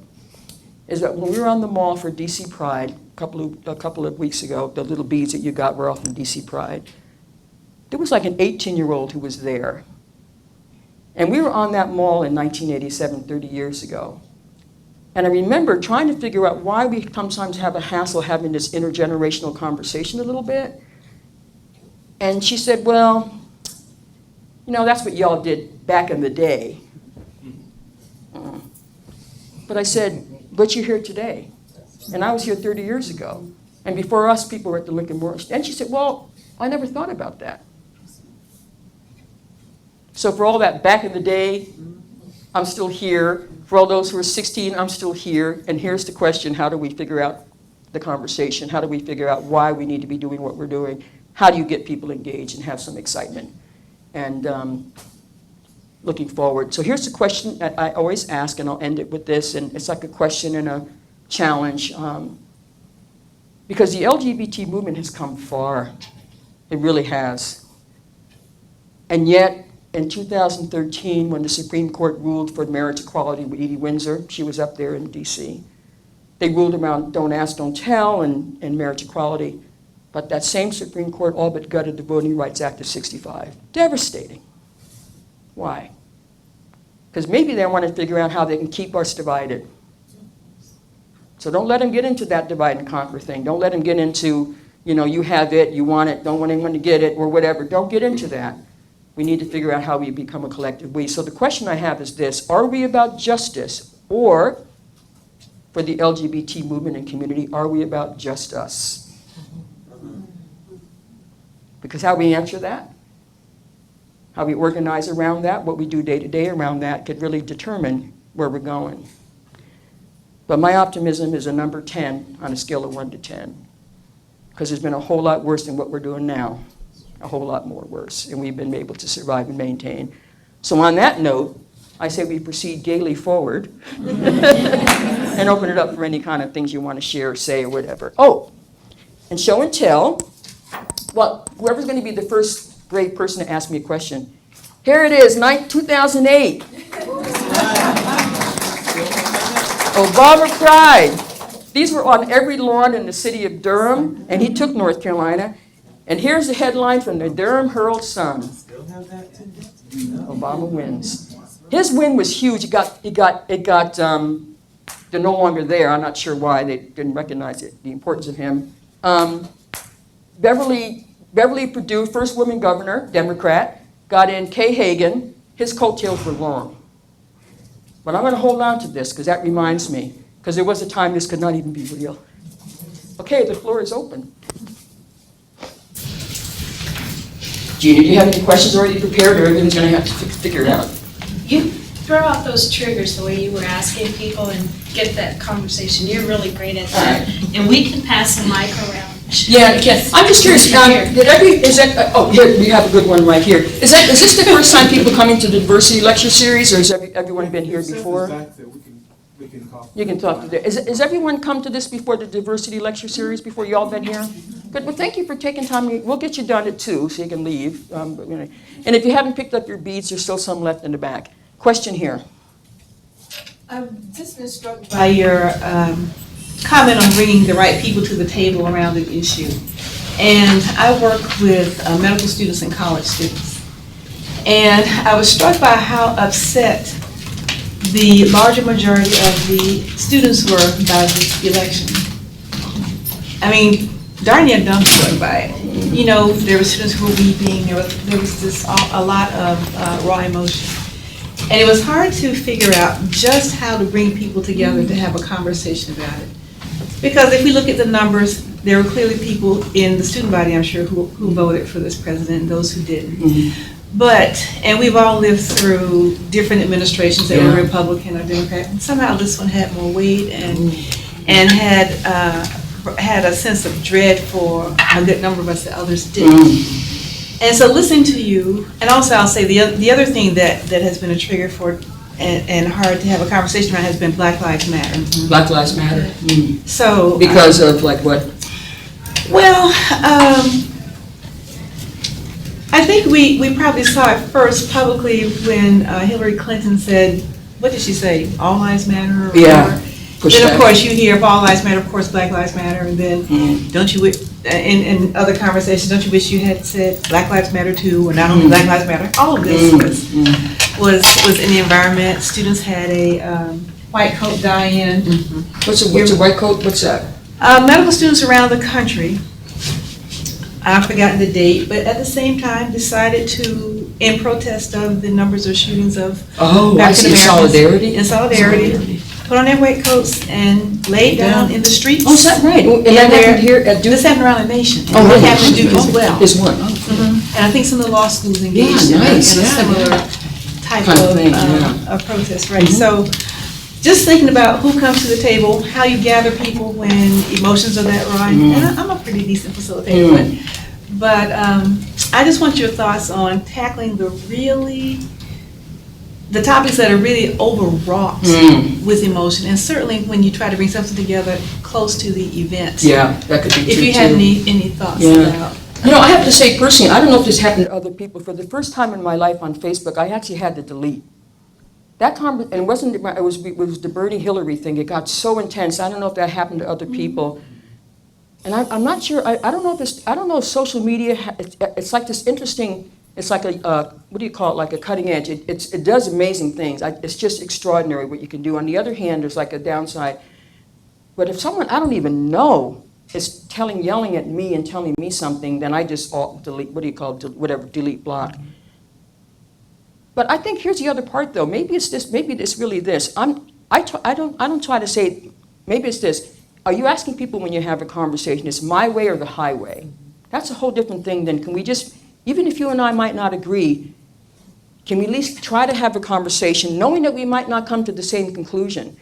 is that when we were on the mall for DC Pride a couple of weeks ago, the little beads that you got were all from DC Pride, there was like an 18-year-old who was there. And we were on that mall in 1987, 30 years ago. And I remember trying to figure out why we sometimes have a hassle having this intergenerational conversation a little bit. And she said, well, you know, that's what y'all did back in the day. But I said, but you're here today. And I was here 30 years ago. And before us, people were at the Lincoln Memorial. And she said, well, I never thought about that. So for all that back in the day, I'm still here. For all those who are 16, I'm still here. And here's the question, how do we figure out the conversation? How do we figure out why we need to be doing what we're doing? How do you get people engaged and have some excitement? And looking forward. So here's the question that I always ask, and I'll end it with this, and it's like a question and a challenge. Because the LGBT movement has come far. It really has. And yet, in 2013, when the Supreme Court ruled for marriage equality with Edie Windsor, she was up there in DC, they ruled around don't ask, don't tell, and marriage equality. But that same Supreme Court all but gutted the Voting Rights Act of '65. Devastating. Why? Because maybe they want to figure out how they can keep us divided. So don't let them get into that divide and conquer thing. Don't let them get into, you know, you have it, you want it, don't want anyone to get it, or whatever. Don't get into that. We need to figure out how we become a collective we. So the question I have is this: are we about justice, or for the LGBT movement and community, are we about just us? Because how we answer that, how we organize around that, what we do day to day around that could really determine where we're going. But my optimism is a number 10 on a scale of 1 to 10. Because there's been a whole lot worse than what we're doing now. A whole lot more worse. And we've been able to survive and maintain. So on that note, I say we proceed gaily forward and open it up for any kind of things you want to share or say or whatever. Oh, and show and tell. Well, whoever's going to be the first brave person to ask me a question. Here it is, 2008. Obama Pride. These were on every lawn in the city of Durham, and he took North Carolina. And here's the headline from the Durham Herald-Sun. Obama wins. His win was huge. They're no longer there. I'm not sure why. They didn't recognize it, the importance of him. Beverly Perdue, first woman governor, Democrat, got in Kay Hagan. His coattails were long. But I'm going to hold on to this because that reminds me, because there was a time this could not even be real. Okay, the floor is open. Gina, do you have any questions already prepared, or everything's going to have to figure it out? You throw out those triggers the way you were asking people and get that conversation. You're really great at that. And we can pass the mic around. Yeah, I'm just curious, here, we have a good one right here. Is this the first time people coming to the diversity lecture series, or has everyone been here before? You can talk to them. Has everyone come to this before, the diversity lecture series, before you all been here? Good, well, thank you for taking time. We'll get you done at 2, so you can leave. And if you haven't picked up your beads, there's still some left in the back. Question here. I've just been struck by your comment on bringing the right people to the table around an issue. And I work with medical students and college students. And I was struck by how upset the larger majority of the students were by this election. I mean, darn near dumbstruck by it. You know, there were students who were weeping. There was just a lot of raw emotion. And it was hard to figure out just how to bring people together to have a conversation about it. Because if we look at the numbers, there were clearly people in the student body, I'm sure, who voted for this president and those who didn't. Mm-hmm. And we've all lived through different administrations that were Republican or Democrat, and somehow this one had more weight and had a sense of dread for a good number of us that others didn't. And so listening to you, and also I'll say the other thing that has been a trigger for and hard to have a conversation around has been Black Lives Matter. Mm-hmm. Black Lives Matter. Mm. So because of like what? Well, I think we probably saw it first publicly when Hillary Clinton said, what did she say? All lives matter. Or yeah. Then of course you hear if all lives matter, of course Black Lives Matter, and then don't you in other conversations, don't you wish you had said Black Lives Matter too, or not only Black Lives Matter? All of this was in the environment. Students had a white coat die-in. What's a white coat? What's that? Medical students around the country, I've forgotten the date, but at the same time decided to, in protest of the numbers of shootings of African Americans. In solidarity. Put on their white coats and laid down in the streets. Oh, is that right? And that happened here at Duke? This happened around the nation. Oh, really? It happened at Duke as well. Is one. Oh, And I think some of the law schools engaged in a similar type of protest, right? So just thinking about who comes to the table, how you gather people when emotions are that raw. And I'm a pretty decent facilitator, but I just want your thoughts on tackling the topics that are really overwrought with emotion, and certainly when you try to bring something together close to the event. Yeah, that could be If you had any thoughts about. You know, I have to say personally, I don't know if this happened to other people. For the first time in my life on Facebook, I actually had to delete. That and it wasn't, it was the Bernie Hillary thing. It got so intense. I don't know if that happened to other people. And I'm not sure, I don't know if social media, it's like this interesting, it's like a, what do you call it, like a cutting edge. It does amazing things. It's just extraordinary what you can do. On the other hand, there's like a downside. But if someone I don't even know is yelling at me and telling me something, then I just delete, what do you call it, delete, block. But I think here's the other part though. Maybe it's really this. I don't try to say, maybe it's this. Are you asking people when you have a conversation, it's my way or the highway? That's a whole different thing than can we just, even if you and I might not agree, can we at least try to have a conversation knowing that we might not come to the same conclusion?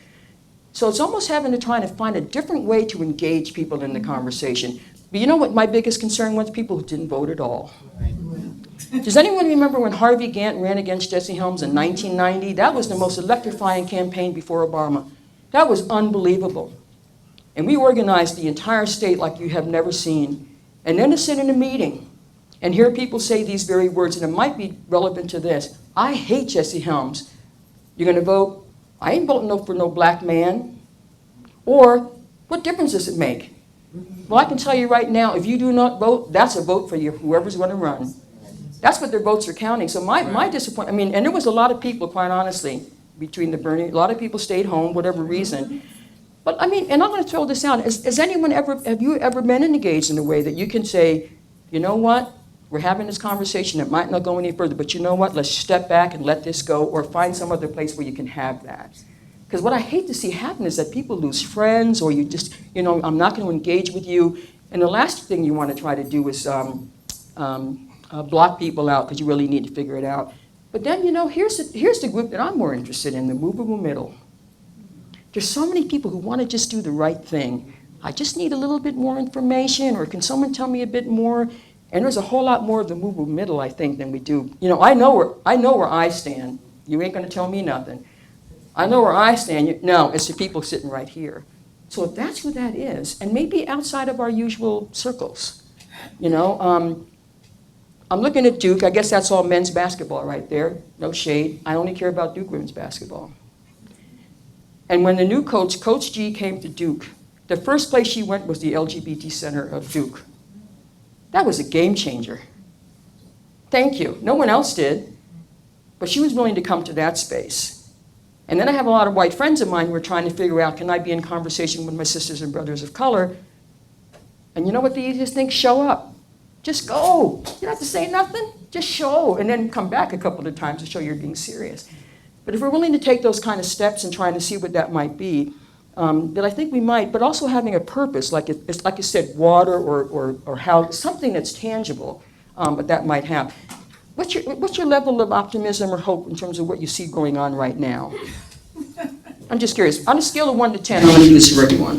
So it's almost having to try to find a different way to engage people in the conversation. But you know what my biggest concern was? People who didn't vote at all. Does anyone remember when Harvey Gantt ran against Jesse Helms in 1990? That was the most electrifying campaign before Obama. That was unbelievable. And we organized the entire state like you have never seen. And then to sit in a meeting and hear people say these very words, and it might be relevant to this. I hate Jesse Helms. You're going to vote? I ain't voting for no black man. Or, what difference does it make? Well, I can tell you right now, if you do not vote, that's a vote for you, whoever's going to run. That's what their votes are counting. So my disappointment, I mean, and there was a lot of people, quite honestly, between the Bernie, a lot of people stayed home, whatever reason. But I mean, and I'm going to throw this out. Have you ever been engaged in a way that you can say, you know what? We're having this conversation, it might not go any further, but you know what? Let's step back and let this go, or find some other place where you can have that. Because what I hate to see happen is that people lose friends, or you just, I'm not going to engage with you. And the last thing you want to try to do is block people out, because you really need to figure it out. But then, here's the group that I'm more interested in, the movable middle. There's so many people who want to just do the right thing. I just need a little bit more information, or can someone tell me a bit more? And there's a whole lot more of the movable middle, I think, than we do. I know where I stand. You ain't going to tell me nothing. I know where I stand. No, it's the people sitting right here. So if that's who that is, and maybe outside of our usual circles, I'm looking at Duke. I guess that's all men's basketball right there. No shade. I only care about Duke women's basketball. And when the new coach, Coach G, came to Duke, the first place she went was the LGBT Center of Duke. That was a game changer. Thank you. No one else did, but she was willing to come to that space. And then I have a lot of white friends of mine who are trying to figure out, can I be in conversation with my sisters and brothers of color? And you know what the easiest thing? Show up. Just go. You don't have to say nothing. Just show, and then come back a couple of times to show you're being serious. But if we're willing to take those kind of steps and trying to see what that might be, that I think we might, but also having a purpose, like you said, water or how, something that's tangible, but that might have. What's your level of optimism or hope in terms of what you see going on right now? I'm just curious. On a scale of 1 to 10, I'm going to do this for everyone.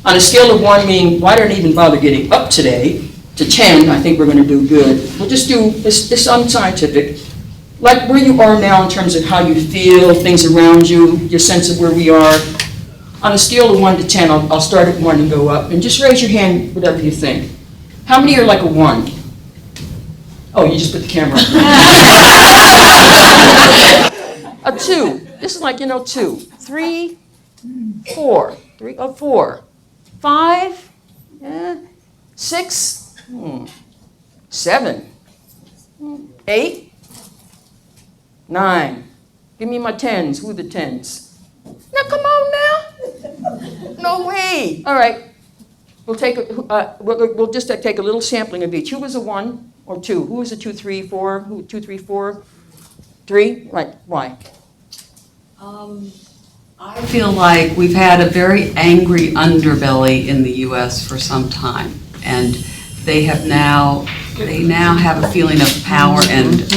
On a scale of 1 meaning, why didn't I even bother getting up today, to 10, I think we're going to do good. We'll just do, it's unscientific. Like where you are now in terms of how you feel, things around you, your sense of where we are. On a scale of 1 to 10, I'll start at 1 and go up. And just raise your hand, whatever you think. How many are like a 1? Oh, you just put the camera on. A 2. This is like, 2. 3, 4. 4. 5, 6, 7, 8, 9. Give me my 10s. Who are the 10s? Now, come on now. No way. All right. We'll take we'll just take a little sampling of each. Who was a 1 or 2? Who was a 2, 3, 4? Who 2, 3, 4? 3? Right. Why? I feel like we've had a very angry underbelly in the U.S. for some time, and they now have a feeling of power and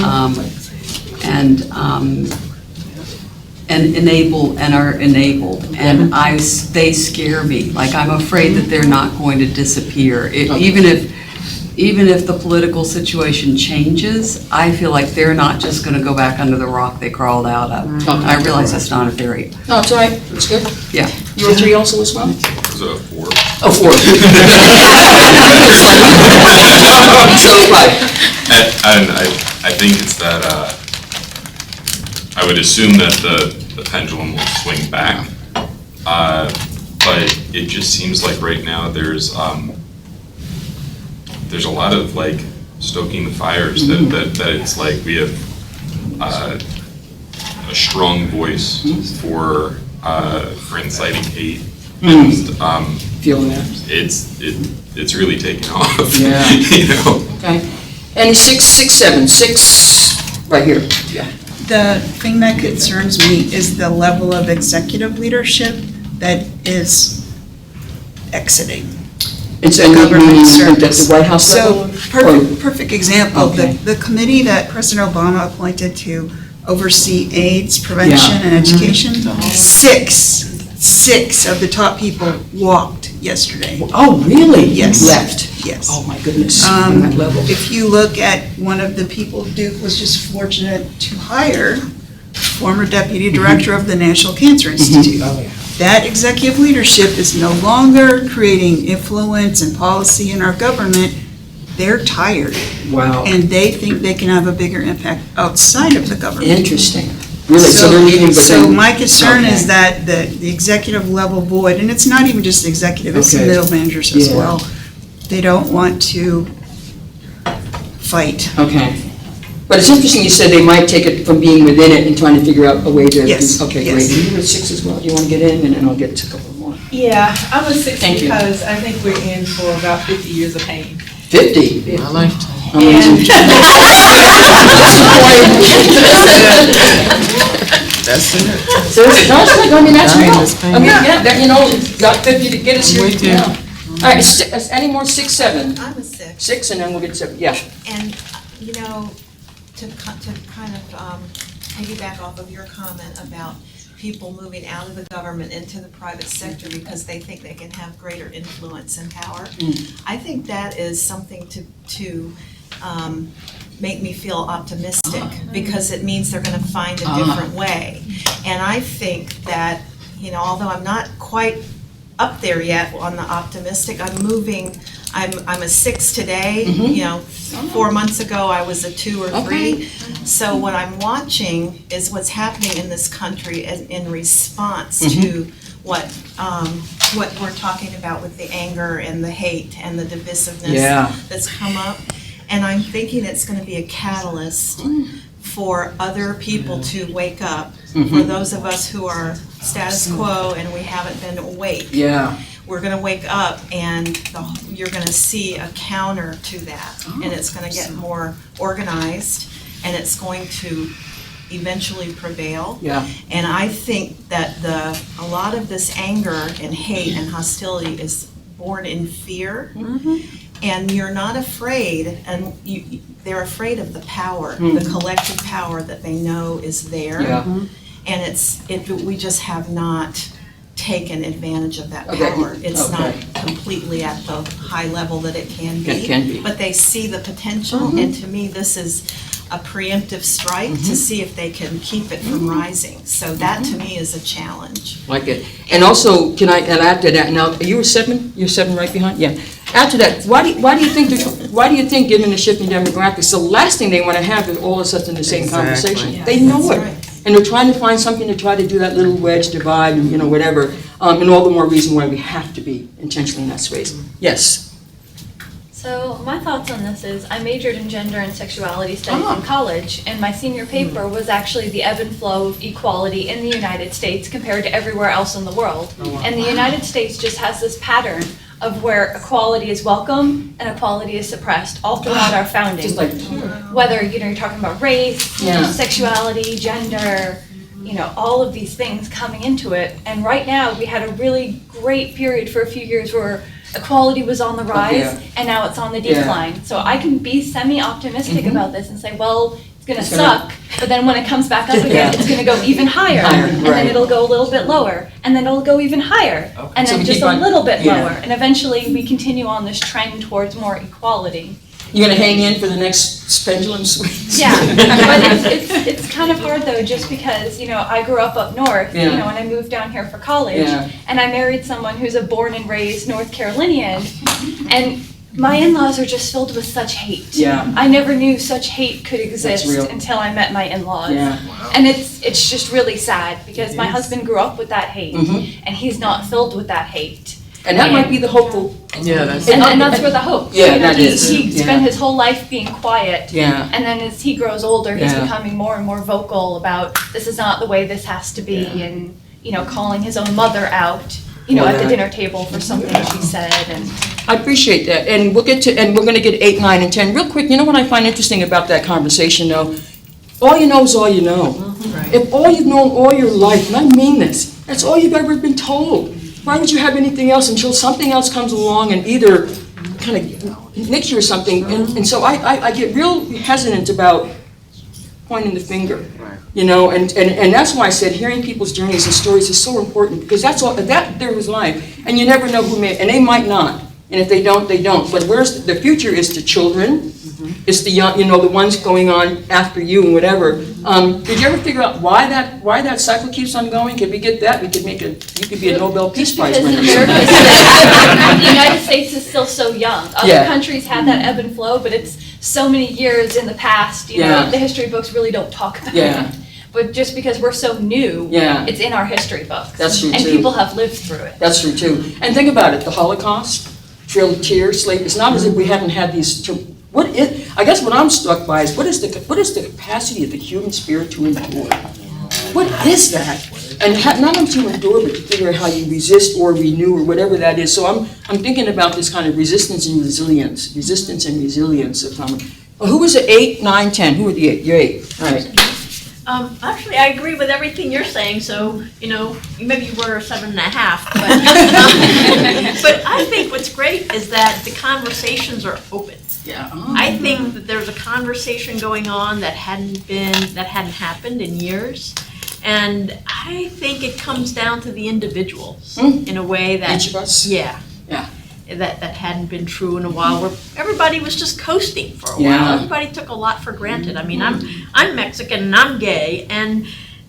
are enabled, and they scare me. Like, I'm afraid that they're not going to disappear. Even if the political situation changes, I feel like they're not just going to go back under the rock they crawled out of. I realize that's not a theory. No, it's all right. It's good. Yeah. You were 3 also as well? It was a 4. Oh, 4. So, right. And I think it's that I would assume that the pendulum will swing back, but it just seems like right now there's a lot of like stoking the fires that it's like we have a strong voice for inciting hate, and Feeling that. it's really taken off. Yeah. Okay. And 6, 7, 6, right here. Yeah. The thing that concerns me is the level of executive leadership that is exiting. It's the government service. The White House So, level? perfect example, Okay. the committee that President Obama appointed to oversee AIDS prevention and education, 6 of the top people walked yesterday. Oh, really? Yes. Left? Yes. Oh, my goodness. On that level. If you look at one of the people Duke was just fortunate to hire, former deputy director of the National Cancer Institute. Oh, yeah. That executive leadership is no longer creating influence and policy in our government. They're tired. Wow. And they think they can have a bigger impact outside of the government. Interesting. Really, so they're leaving, but So then- my concern is Okay. that the executive level board, and it's not even just the executive, it's the Okay. middle managers as Yeah. well. They don't want to fight. Okay. But it's interesting you said they might take it from being within it and trying to figure out a way to. Yes, Okay, yes. great. You were at 6 as well. Do you want to get in? And then I'll get to a couple more. Yeah, I'm a 6 Thank you. because I think we're in for about 50 years of pain. 50? My lifetime. That's it. Seriously, no, it's like, I mean, that's I real. understand. I mean, yeah, that, you know, got 50 to get us here. We do. Yeah. All right, any more 6, 7? I'm a 6. 6, and then we'll get 7, yeah. And, you know, to kind of piggyback off of your comment about people moving out of the government into the private sector because they think they can have greater influence and power, I think that is something to make me feel optimistic because it means they're going to find a different way. And I think that, you know, although I'm not quite up there yet on the optimistic, I'm moving. I'm a 6 today. You know, 4 months ago I was a 2 or 3. Okay. So what I'm watching is what's happening in this country in response to what we're talking about with the anger and the hate and the divisiveness that's come up. And I'm thinking it's going to be a catalyst for other people to wake up. For those of us who are status quo and we haven't been awake. Yeah. We're going to wake up and you're going to see a counter to that. And it's going to get more organized and it's going to eventually prevail. Yeah. And I think that a lot of this anger and hate and hostility is born in fear. And you're not afraid, and they're afraid of the power, the collective power that they know is there. Yeah. And we just have not taken advantage of that Okay. power. It's Okay. not completely at the high level that it can be. It can be. But they see the potential, and to me, this is a preemptive strike to see if they can keep it from rising. So that, to me, is a challenge. Like it. And also, can I add to that now, you were 7? You're 7 right behind? Yeah. After that, why do you think, given the shifting demographics, the last thing they want to have is all of us in the same Exactly. conversation? They know That's it. right. And they're trying to find something to try to do that little wedge divide and, you know, whatever. And all the more reason why we have to be intentionally in that space. Yes. So my thoughts on this is I majored in gender and sexuality studies Ah. in college, and my senior paper was actually the ebb and flow of equality in the United States compared to everywhere else in the world. And the United States just has this pattern of where equality is welcome and equality is suppressed all throughout our founding. Just like, Whether, you know, you're talking about race, Yeah. sexuality, gender, you know, all of these things coming into it. And right now, we had a really great period for a few years where equality was on the rise, Yeah. and now it's on the Yeah. decline. So I can be semi-optimistic about this and say, well, it's gonna It's gonna- suck, but then when it comes back up again, Yeah. it's gonna go even higher. Higher, And right. then it'll go a little bit lower, and then it'll go even higher, and So then we just keep a on- little bit yeah. lower. And eventually, we continue on this trend towards more equality. you're going to hang in for the next pendulum swing? Yeah, but it's kind of hard though, just because, you know, I grew up north, you Yeah. know, and I moved down here for college. Yeah. And I married someone who's a born and raised North Carolinian, and my in-laws are just filled with such hate. Yeah. I never knew such hate could exist real. until I met my in-laws. Yeah. And it's just really sad, because my husband grew up with that hate, and he's not filled with that hate. And that might be the hopeful. Yeah, that's. And that's where the hope. Yeah, you know, that he, is. He Yeah. spent his whole life being quiet. Yeah. And then as he grows older, he's Yeah. becoming more and more vocal about this is not the way this has to be, and, you know, calling his own mother out, you know, Well, at the that- dinner table for something she said. And I appreciate that, and we're going to get 8, 9, and 10. Real quick, you know what I find interesting about that conversation, though? All you know is all you know. If all you've known all your life, and I mean this, that's all you've ever been told, why would you have anything else until something else comes along and either kind of nicks you or something? And so I get real hesitant about pointing the finger. You know, and that's why I said hearing people's journeys and stories is so important, because that's all, that there is life, and you never know who may, and they might not, and if they don't, they don't. But where's the future is to children, it's the young, you know, the ones going on after you and whatever. Did you ever figure out why that cycle keeps on going? Could we get that? You could be a Nobel Peace Prize because winner. the United States is still so young. Other Yeah. countries have that ebb and flow, but it's so many years in the past, you Yeah. know, the history books really don't talk about Yeah. it. But just because we're so new, Yeah. it's in our history books. That's true, And too. people have lived through it. That's true too. And think about it, the Holocaust, tears, slavery, it's not as if we haven't had these, I guess what I'm struck by is what is the capacity of the human spirit to endure? What is that? And not only to endure, but to figure out how you resist or renew or whatever that is. So I'm thinking about this kind of resistance and resilience. Resistance and resilience. Who was it? 8, 9, 10? Who were the 8? You're 8. All right. Actually, I agree with everything you're saying, so, maybe you were 7.5, but, but I think what's great is that the conversations are open. Yeah. I think that there's a conversation going on that hadn't happened in years. And I think it comes down to the individuals in a way that. Each of us? Yeah. Yeah. That hadn't been true in a while, where everybody was just coasting for a while. Yeah. Everybody took a lot for granted. I mean, I'm Mexican and I'm gay, and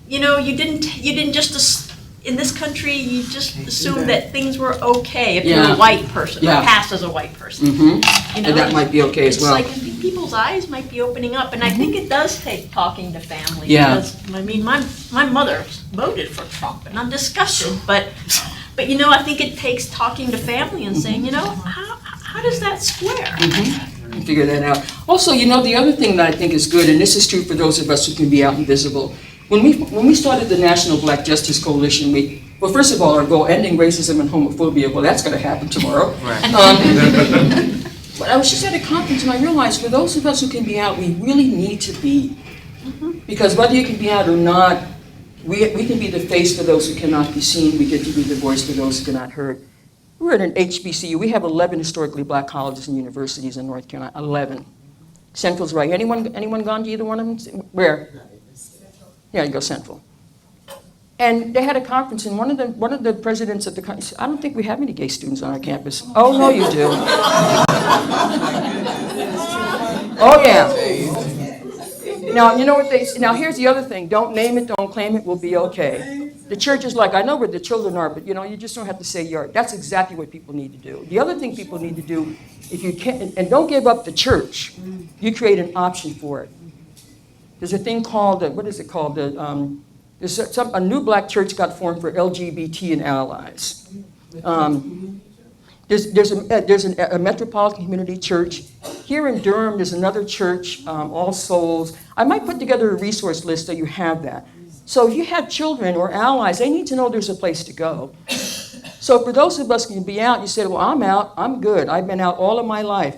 you didn't just in this country you just assumed that things were okay if you're a white person or passed as a white person. Mm-hmm. And that might be okay as well. It's like people's eyes might be opening up, and I think it does take talking to family. Yeah. Because I mean, my mother voted for Trump, and I'm disgusted, but I think it takes talking to family and saying, how does that square? Mm-hmm. Figure that out. Also, the other thing that I think is good, and this is true for those of us who can be out and visible, when we started the National Black Justice Coalition, well, first of all, our goal, ending racism and homophobia, well, that's going to happen tomorrow. Right. But I was just at a conference and I realized for those of us who can be out, we really need to be. Because whether you can be out or not, we can be the face for those who cannot be seen. We get to be the voice for those who cannot heard. We're at an HBCU. We have 11 historically black colleges and universities in North Carolina. 11. Central's right. Anyone gone to either one of them? Where? Yeah, you go Central. And they had a conference, and one of the presidents of the conference said, I don't think we have any gay students on our campus. Oh, no, you do. Oh, yeah. Now, you know what now here's the other thing. Don't name it, don't claim it, we'll be okay. The church is like, I know where the children are, but you just don't have to say yard. That's exactly what people need to do. The other thing people need to do, if you can, and don't give up the church, you create an option for it. There's a thing called, what is it called? There's a new black church got formed for LGBT and allies. There's a metropolitan community church. Here in Durham, there's another church, All Souls. I might put together a resource list so you have that. So if you have children or allies, they need to know there's a place to go. So for those of us who can be out, you say, well, I'm out, I'm good. I've been out all of my life.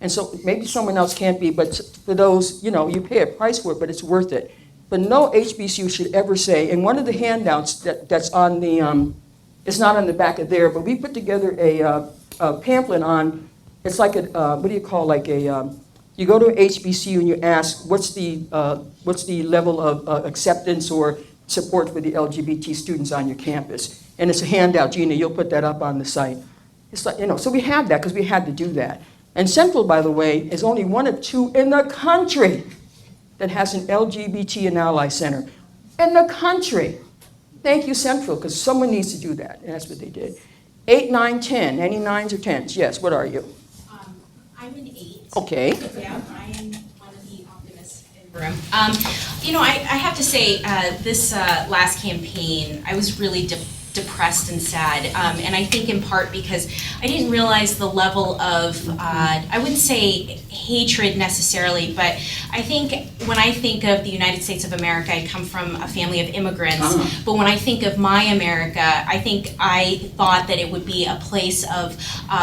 And so maybe someone else can't be, but for those, you pay a price for it, but it's worth it. But no HBCU should ever say, and one of the handouts that's on the, it's not on the back of there, but we put together a pamphlet on, it's like a, what do you call, like a, you go to a HBCU and you ask, what's the level of acceptance or support for the LGBT students on your campus? And it's a handout, Gina, you'll put that up on the site. It's like, so we have that because we had to do that. And Central, by the way, is only one of 2 in the country that has an LGBT and ally center. In the country. Thank you, Central, because someone needs to do that, and that's what they did. 8, 9, 10. Any 9s or 10s? Yes, what are you? I'm an 8. Okay. Yeah, I am one of the optimists in the room. I have to say, this last campaign, I was really depressed and sad, and I think in part because I didn't realize the level of, I wouldn't say hatred necessarily, but I think when I think of the United States of America, I come from a family of immigrants, but when I think of my America, I thought that it would be a place of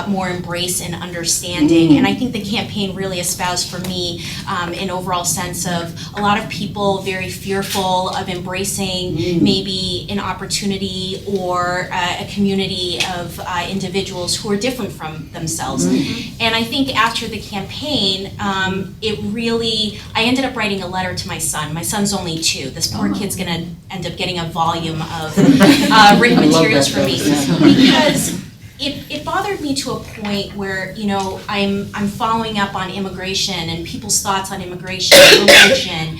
more embrace and understanding, and I think the campaign really espoused for me an overall sense of a lot of people very fearful of embracing maybe an opportunity or a community of individuals who are different from themselves. And I think after the campaign, it really, I ended up writing a letter to my son. My son's only 2. This poor kid's gonna end up getting a volume of written materials from me. Because it bothered me to a point where, I'm following up on immigration and people's thoughts on immigration, religion,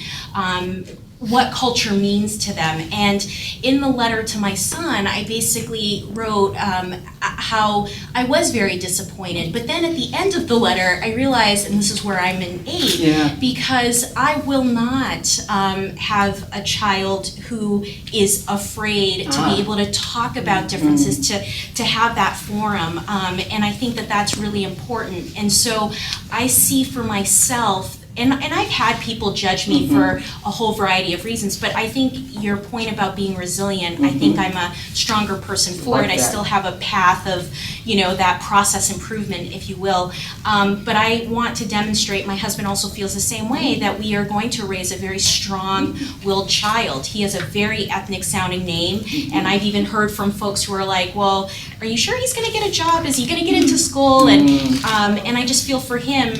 what culture means to them. And in the letter to my son, I basically wrote how I was very disappointed. But then at the end of the letter, I realized, and this is where I'm an 8, because I will not have a child who is afraid to be able to talk about differences, to have that forum. And I think that that's really important. And so I see for myself and I've had people judge me for a whole variety of reasons, but I think your point about being resilient, I think I'm a stronger person for Like it. I that. still have a path of, that process improvement, if you will. But I want to demonstrate, my husband also feels the same way, that we are going to raise a very strong-willed child. He has a very ethnic sounding name, and I've even heard from folks who are like, well, are you sure he's gonna get a job? Is he gonna get into school? And I just feel for him,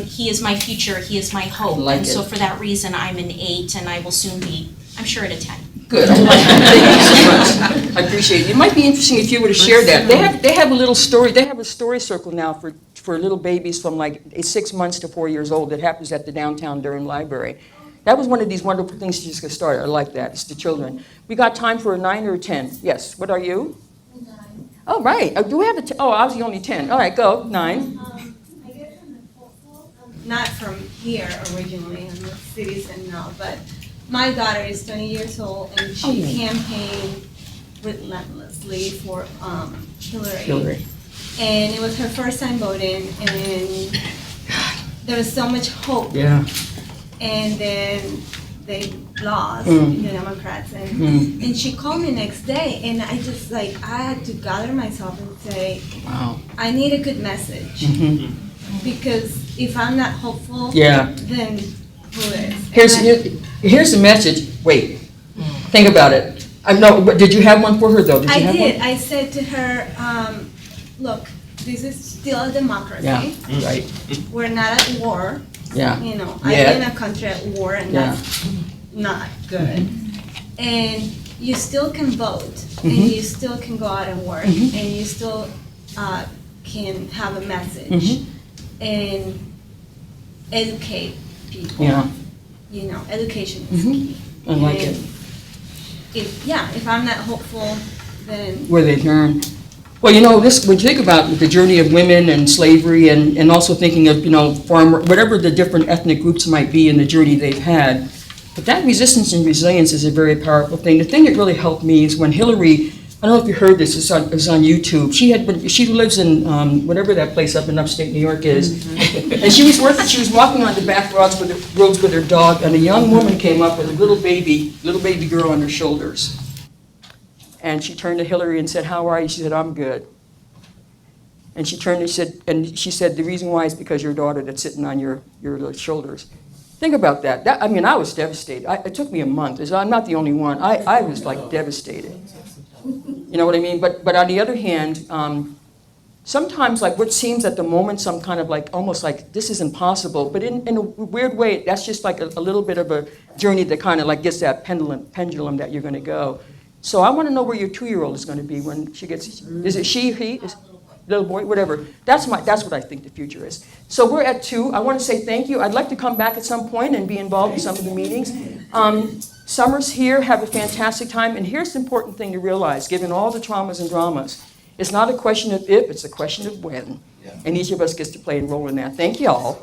he is my future, he is my hope. Like and so it. for that reason, I'm an 8, and I will soon be, I'm sure, at a 10. Good. Thank you so much. I appreciate it. It might be interesting if you were to share that. They have a little story. They have a story circle now for little babies from like 6 months to 4 years old that happens at the downtown Durham Library. That was one of these wonderful things to just get started. I like that. It's the children. We got time for a 9 or a 10. Yes. What are you? 9. Oh, right. Do we have a I was the only 10. All right, go. 9. I guess I'm hopeful. Not from here originally, I'm a citizen now, but my daughter is 20 years old and she campaigned relentlessly for Hillary. And it was her first time voting, and there was so much hope. Yeah. And then they lost, the Democrats, and she called me next day, and I just I had to gather myself and say, Wow. I need a good message, because if I'm not hopeful, then who is? Here's the message. Wait. Think about it. But did you have one for her though? Did you have did. one? I said to her, look, this is still a democracy. Yeah. Right. We're not at war. Yeah. I'm in a country at war, and that's not good. And you still can vote, and you still can go out and work, and you still can have a message and educate people. Yeah. Education is key. I like it. If I'm not hopeful, then Where they turn. Well, when you think about the journey of women and slavery and also thinking of, farmer, whatever the different ethnic groups might be in the journey they've had, but that resistance and resilience is a very powerful thing. The thing that really helped me is when Hillary, I don't know if you heard this, it's on YouTube. She lives in whatever that place up in upstate New York is. And she was walking on the back roads with her dog, and a young woman came up with a little baby girl on her shoulders. And she turned to Hillary and said, "How are you?" She said, "I'm good." And she turned and she said, "The reason why is because your daughter that's sitting on your little shoulders." Think about that. I was devastated. It took me a month. I'm not the only one. I was devastated. You know what I mean? But on the other hand, sometimes what seems at the moment some kind of almost like this is impossible, but in a weird way, that's just a little bit of a journey that kind of gets that pendulum that you're going to go. So I want to know where your 2-year-old is going to be when she gets, is it she, he, little boy, whatever. That's what I think the future is. So we're at 2. I want to say thank you. I'd like to come back at some point and be involved in some of the meetings. Summers here, have a fantastic time. And here's the important thing to realize, given all the traumas and dramas, it's not a question of if, it's a question of when. And each of us gets to play a role in that. Thank you all.